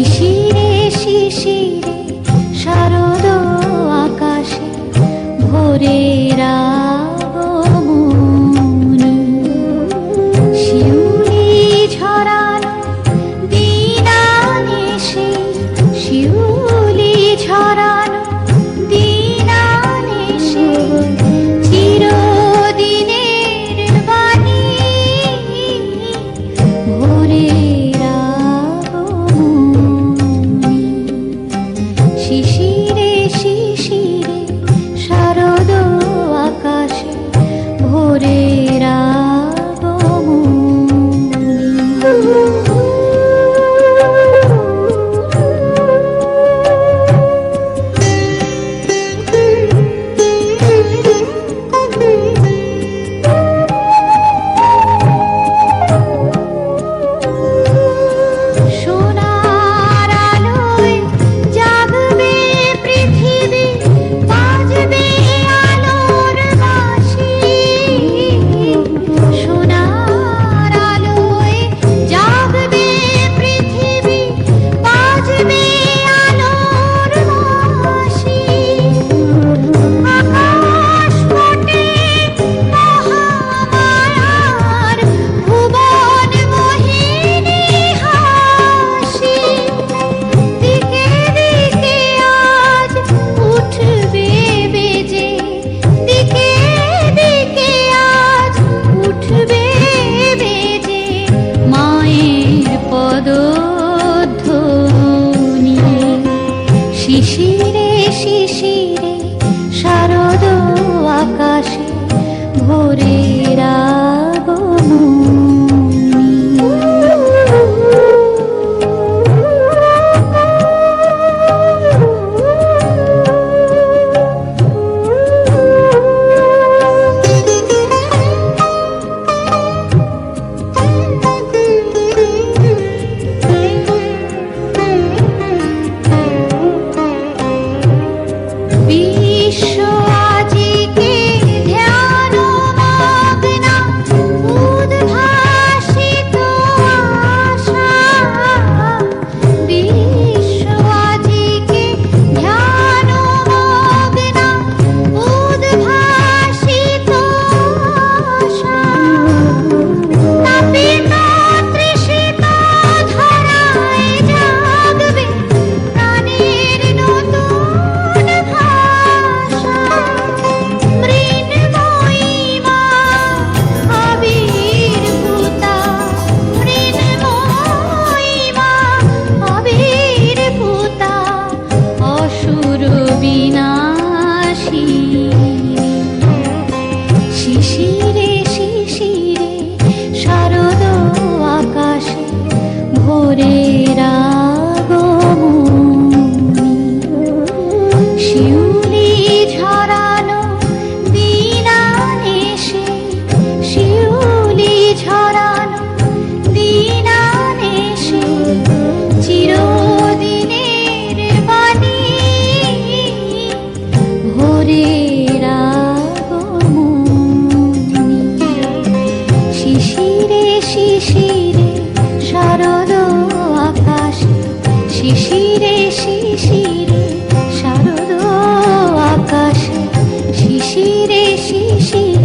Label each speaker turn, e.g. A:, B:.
A: শিশিরে শিশিরে শারদ আকাশে ভোরের আগমনী, শিউলি ঝরানো দিনানিশে, শিউলি ঝরানো দিনানিশে, চিরদিনের বাণী ভোরের আগমনী। শিশিরে শিশিরে শারদ আকাশে ভোরের সোনার আলোয় জাগবে পৃথিবী, বাজবে আলোর বাঁশি। সোনার আলোয় জাগবে পৃথিবী, বাজবে আলোর বাঁশি। আকাশ পটে মহামায়ার ভুবন মোহিনী হাসি। দিকে দিকে আজ উঠবে বেজে, দিকে দিকে আজ উঠবে বেজে মায়ের পদধ্বনি। শিশিরে শিশিরে শারদ আকাশে ভোরের আগমনী। বিশ্ব আজিকে ধ্যানমগ্না, উদ্ভাসিত আশা। বিশ্ব আজিকে ধ্যানমগ্না, উদ্ভাসিত আশা। তাপিত তৃষিত ধরায় জাগবে প্রাণের নতুন ভাষা। মৃন্ময়ী মা আবির্ভূতা, মৃন্ময়ী মা আবির্ভূতা, অসুর বিনাশিনী। শিশিরে শিশিরে শারদ আকাশে ভোরের আগমনী। শিউলি ঝরানো দিনানিশে, শিউলি ঝরানো দিনানিশে, চিরদিনের বাণী ভোরের আগমনী। শিশিরে শিশিরে শারদ আকাশে, শিশিরে শিশিরে শারদ আকাশে, শিশিরে শিশিরে